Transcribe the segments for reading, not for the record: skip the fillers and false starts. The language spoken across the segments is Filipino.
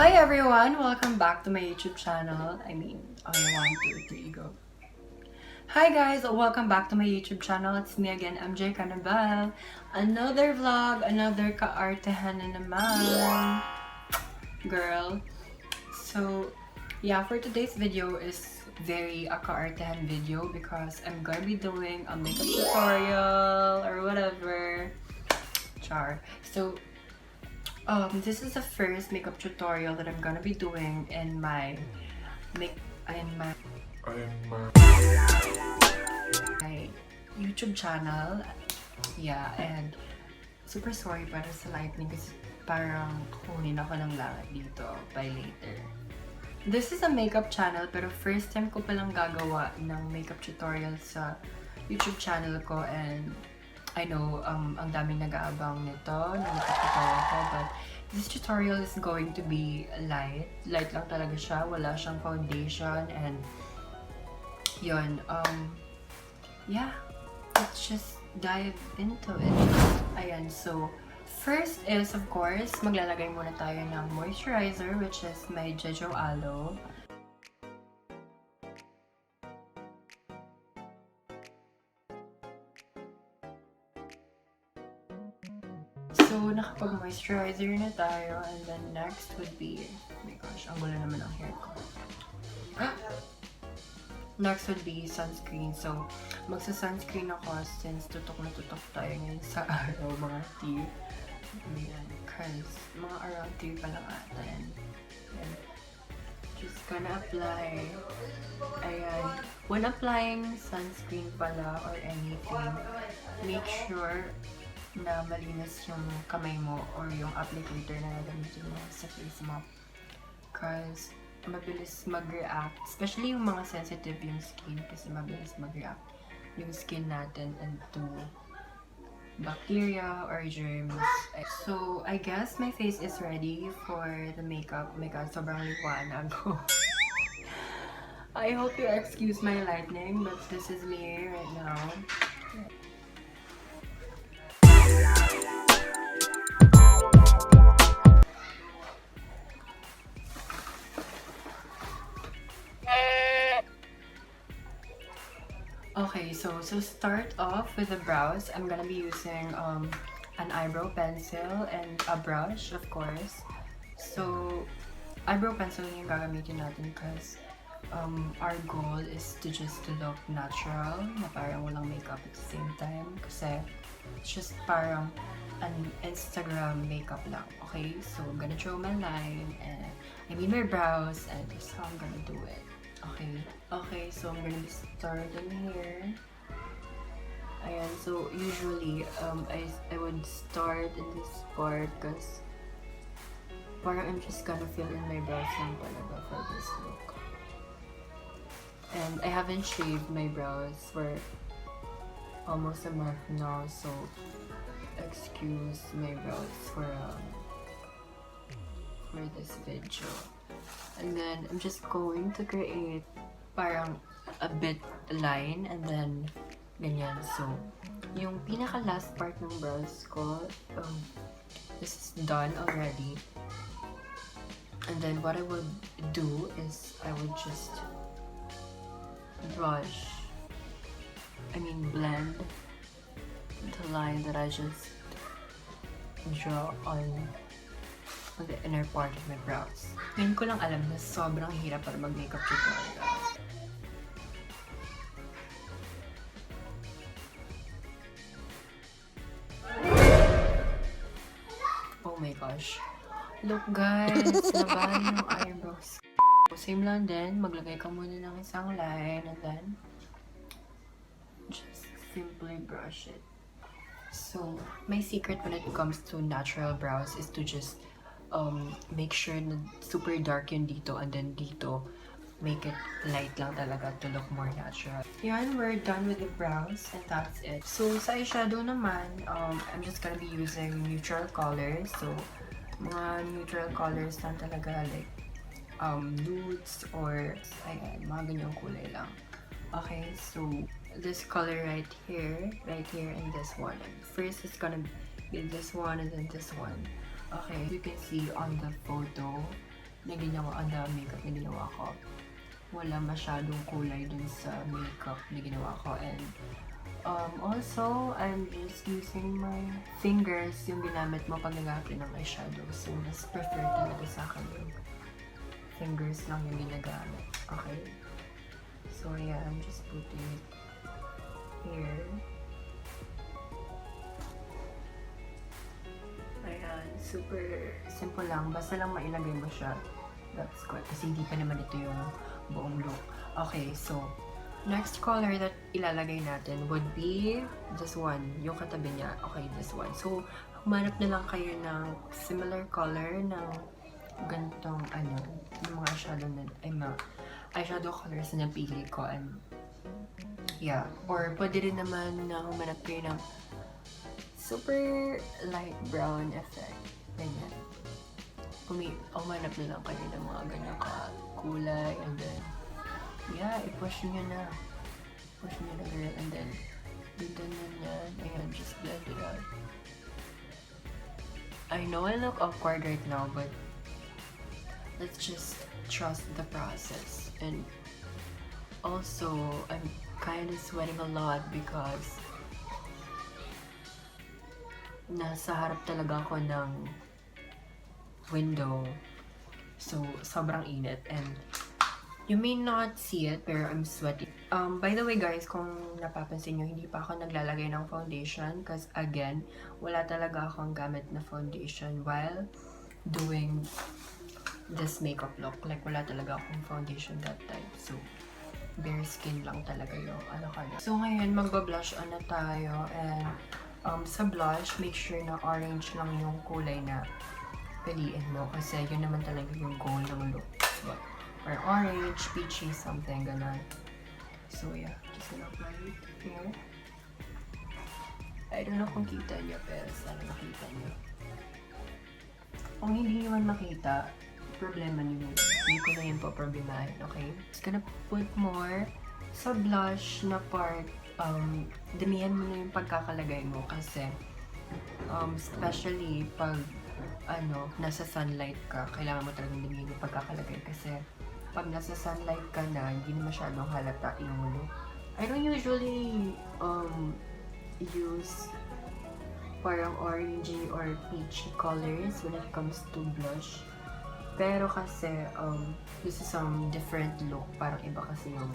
Hi everyone! Welcome back to my YouTube channel. On 1, 2, 3, go. Hi guys! Welcome back to my YouTube channel. It's me again, MJ Canibel. Another vlog, another kaartehan na naman. Girl. So, yeah, for today's video is very a kaartehan video because I'm gonna be doing a makeup tutorial or whatever. Char. So, this is the first makeup tutorial that I'm gonna be doing in my YouTube channel. Yeah, and super sorry para sa lightning kasi parang kunin ako ng langit dito by later. This is a makeup channel pero first time ko palang gagawa ng makeup tutorial sa YouTube channel ko, and I know ang daming nag-aabang nito na makeup tutorial ko, but this tutorial is going to be light. Light lang talaga siya, wala siyang foundation, and yun, yeah, let's just dive into it. Ayan, so first is, of course, maglalagay muna tayo ng moisturizer, which is my Jeju Aloe. So, nakapag-moisturizer na tayo, and then next would be, oh my gosh, ang gulo naman ang hair ko. Next would be sunscreen. So, magsa-sunscreen ako since tutok na tutok tayo ngayon sa araw, mga tea. Ayan, because mga around 3 pa lang ata yan. And just gonna apply. Ayan. When applying sunscreen pala or anything, make sure na malinis yung kamay mo or yung applicator na nagamitin mo sa face mo. Because mabilis mag-react, especially yung mga sensitive yung skin, kasi mabilis mag-react yung skin natin into bacteria or germs. So, I guess my face is ready for the makeup. Oh my god, sobrang liwanag ko. I hope you excuse my lightning, but this is me right now. Okay, so start off with the brows. I'm gonna be using an eyebrow pencil and a brush, of course. So, eyebrow pencil yung gagamitin natin because our goal is to just look natural, na parang walang makeup at the same time. Kasi it's just parang an Instagram makeup lang, okay? So, I'm gonna draw my line, and my brows, and this is how I'm gonna do it. Okay, so I'm gonna be starting here. Ayan, so usually, I would start in this part because parang I'm just gonna fill in my brows lang talaga for this look. And I haven't shaved my brows for almost a month now, so excuse my brows for this video. And then I'm just going to create parang a bit line, and then ganyan. So, yung pinaka last part ng brows ko, this is done already. And then what I would do is I would just blend the line that I just draw on the inner part of my brows. Ngayon ko lang alam na sobrang hirap para mag-makeup tutorial. Oh my gosh. Look guys, labahan yung eyebrows. Same lang din, maglagay ka muna ng isang line and then just simply brush it. So, my secret when it comes to natural brows is to just make sure na super dark yun dito, and then dito make it light lang talaga to look more natural. Yan, we're done with the brows and that's it. So sa eyeshadow naman, I'm just gonna be using neutral colors. So mga neutral colors lang talaga, like nudes or ayan, mga ganyang kulay lang. Okay, so this color right here, and this one. First it's gonna be this one and then this one. Okay, you can see on the photo na ginawa, the makeup na ginawa ko. Wala masyadong kulay dun sa makeup na ginawa ko. And also, I'm just using my fingers, yung ginamit mo pag nag-apply ng eyeshadow. So, mas prefer talaga sa akin yung fingers lang yung ginagamit. Okay? So, yeah, I'm just putting it here. Ayan, super simple lang. Basta lang mailagay mo siya. That's good. Kasi hindi pa naman ito yung buong look. Okay, so, next color that ilalagay natin would be this one. Yung katabi niya. Okay, this one. So, humanap na lang kayo ng similar color ng ganitong, yung mga eyeshadow colors na napili ko. And, yeah. Or, pwede rin naman na humanap kayo ng super light brown effect. Ganyan. Umanap na lang kayo ng mga ganyan kulay. And then, yeah, i-push nyo na. Push nyo na, girl. And then, dito na yan. Ayan, just blend it out. I know I look awkward right now, but let's just trust the process. And also, I'm kind of sweating a lot because nasa harap talaga ako ng window. So, sobrang init. And you may not see it, pero I'm sweating. By the way guys, kung napapansin nyo, hindi pa ako naglalagay ng foundation because again, wala talaga akong gamit na foundation while doing this makeup look. Like, wala talaga akong foundation that time. So, bare skin lang talaga yung So, ngayon, magba-blush on na tayo. And, sa blush, make sure na orange lang yung kulay na piliin mo. Kasi yun naman talaga yung goal ng look. But, or orange, peachy, something, ganun. So, yeah. Just gonna apply it here. I don't know kung kita niyo, pero sana makita niyo. Kung hindi naman makita, problema niyo. Hindi ko na yun po problemahin, okay? Just gonna put more sa blush na part. Damihan mo na yung pagkakalagay mo kasi especially pag nasa sunlight ka, kailangan mo talagang damihan yung pagkakalagay kasi pag nasa sunlight ka na, hindi na masyadong halata yung look. I don't usually use parang orangey or peachy colors when it comes to blush. Pero kasi, this is some different look. Parang iba kasi yung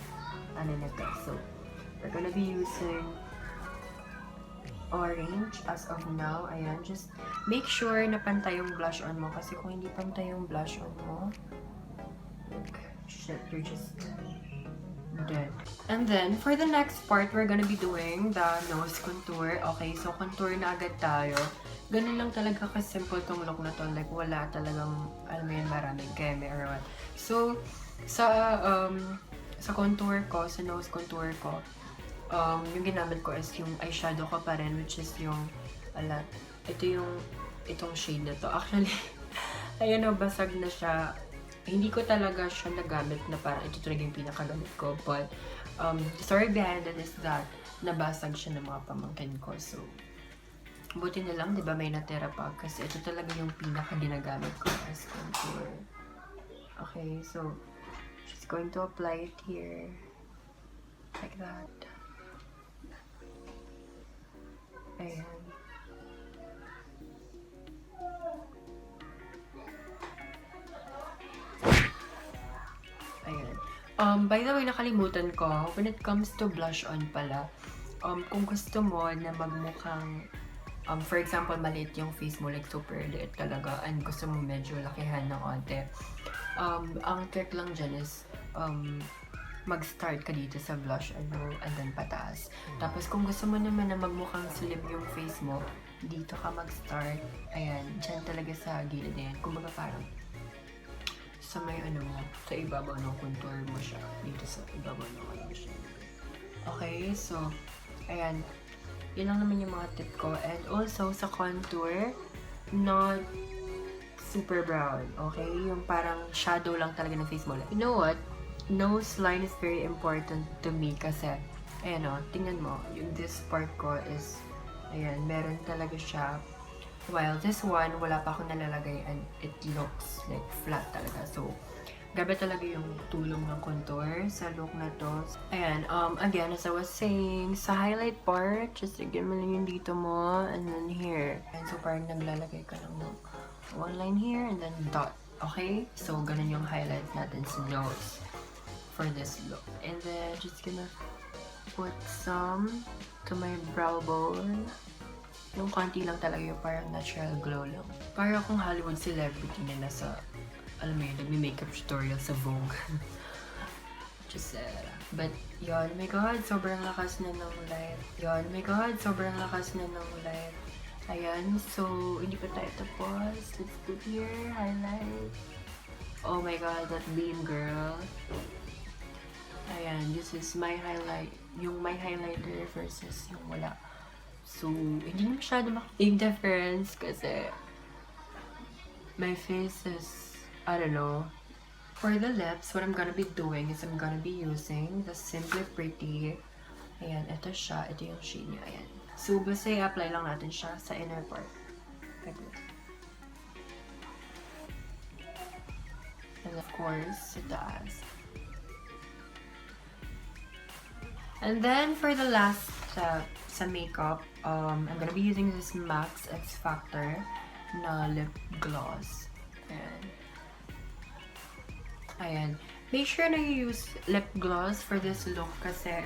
nito. So, we're gonna be using orange as of now. Ayan, just make sure na pantay yung blush on mo. Kasi kung hindi pantay yung blush on mo, like, shit, you're just dead. And then, for the next part, we're gonna be doing the nose contour. Okay, so contour na agad tayo. Ganun lang talaga ka-simple tong look na to. Like, wala talagang, alam mo yun, maraming keme or what. So, sa contour ko, sa nose contour ko, yung ginamit ko is yung eyeshadow ko pa rin, which is yung, itong shade na to. Actually, ayun o, basag na siya. Hindi ko talaga siya nagamit na parang ito talaga yung pinakagamit ko. But, the story behind it is that nabasag siya ng mga pamangkin ko. So, buti na lang, di ba, may natira pa. Kasi ito talaga yung pinaka-ginagamit ko as contour. Okay, so, just going to apply it here. Like that. Ayan. Ayan. By the way, nakalimutan ko, when it comes to blush on pala, kung gusto mo na magmukhang, for example, maliit yung face mo, like super liit talaga, and gusto mo medyo lakihan ng onte, ang trick lang dyan is, mag-start ka dito sa blush and then pataas. Tapos kung gusto mo naman na magmukhang slim yung face mo, dito ka mag-start. Ayan, dyan talaga sa gilid na yan. Kumbaga parang sa may sa ibabaw ng contour mo siya. Dito sa ibabaw ng siya. Okay, so, ayan. Yun lang naman yung mga tip ko. And also, sa contour, not super brown. Okay? Yung parang shadow lang talaga ng face mo. You know what? Nose line is very important to me kasi, ayan o, tingnan mo, yung this part ko is, ayan, meron talaga siya While this one, wala pa akong nalalagay and it looks like flat talaga. So, grabe talaga yung tulong ng contour sa look na to. Ayan, again, as I was saying, sa highlight part, just again mo lang yung dito mo, and then here. And so, parang naglalagay ka lang ng one line here, and then dot. Okay? So, ganun yung highlight natin sa nose for this look. And then, just gonna put some to my brow bone. Yung konti lang talaga yung parang natural glow lang. Parang akong Hollywood celebrity na nasa, alam mo yun, nagme-makeup tutorial sa Vogue. Just, but, yun, oh my god, sobrang lakas na ng light. Yun, oh my god, sobrang lakas na ng light. Ayan, so, hindi pa tayo tapos. Let's put here, highlight. Oh my god, that beam, girl. Ayan, this is my highlight. Yung my highlighter versus yung wala. So, hindi na masyado makita yung difference kasi my face is, I don't know. For the lips, what I'm gonna be doing is I'm gonna be using the Simply Pretty. Ayan, ito siya. Ito yung shade niya. Ayan. So, basta i-apply lang natin siya sa inner part. Like this. And of course, sa taas. And then, for the last step sa makeup, I'm gonna be using this Max X Factor na lip gloss. Ayan. Ayan. Make sure na you use lip gloss for this look kasi,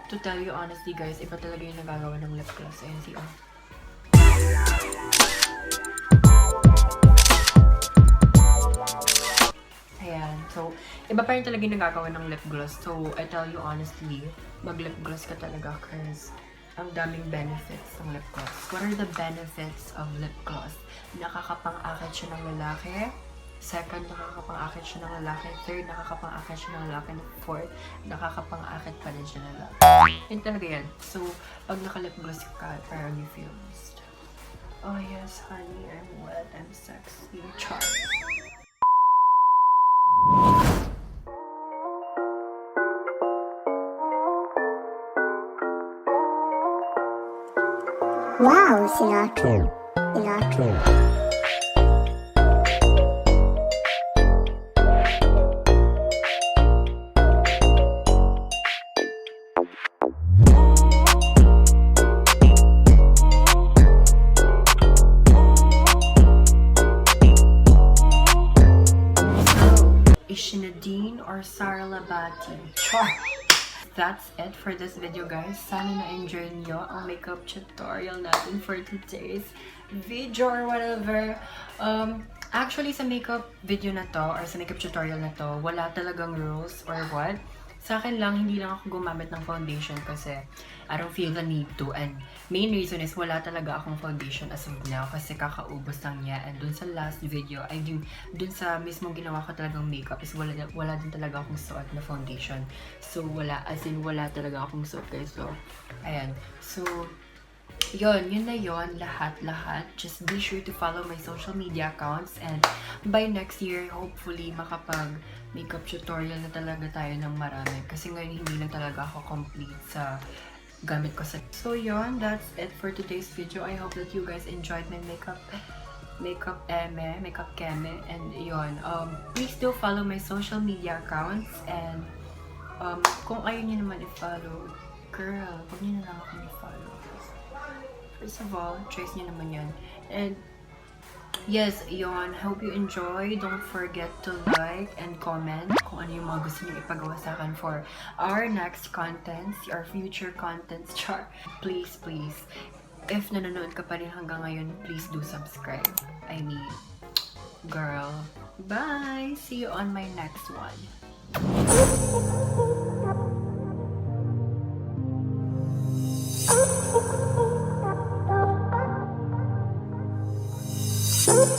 to tell you honestly guys, iba talaga yung nagagawa ng lip gloss. Ayan, see, oh. Ayan. So, iba pa rin talaga yung nagagawa ng lip gloss. So, I tell you honestly, mag-lip gloss ka talaga kasi ang daming benefits ng lip gloss. What are the benefits of lip gloss? Nakakapang-akit siya ng lalaki. Second, nakakapang-akit siya ng lalaki. Third, nakakapang-akit siya ng lalaki. Fourth, nakakapang-akit pa rin siya ng lalaki. Yun talaga yan. So, pag naka-lip gloss ka, parang you feel mist. Oh yes, honey, I'm wet, I'm sexy. Char. Wow, skrrt. Skrrt. Ishinadine or Saralabati. Char! That's it for this video guys. Sana na-enjoy nyo ang makeup tutorial natin for today's video or whatever. Actually sa makeup video na to or sa makeup tutorial na to, wala talagang rules or what. Sa akin lang, hindi lang ako gumamit ng foundation kasi I don't feel the need to. And main reason is wala talaga akong foundation as of now kasi kakaubos lang niya. And dun sa last video, dun sa mismong ginawa ko talagang makeup is wala din talaga akong suot na foundation. So wala, as in wala talaga akong suot guys. So, ayan. So, yun na yun, lahat. Just be sure to follow my social media accounts and by next year, hopefully, makapag-makeup tutorial na talaga tayo ng marami. Kasi ngayon, hindi lang talaga ako complete sa gamit ko sa... So yun, that's it for today's video. I hope that you guys enjoyed my makeup keme, and yun. Please do follow my social media accounts and kung ayaw nyo naman i-follow, girl, huwag nyo na lang ako i-follow. First of all, trace nyo naman yan. And, yes, yun. Hope you enjoy. Don't forget to like and comment kung ano yung mga gusto nyo ipagawa sa akin for our next contents, our future contents, char. Please, if nanonood ka pa rin hanggang ngayon, please do subscribe. I mean, girl. Bye! See you on my next one.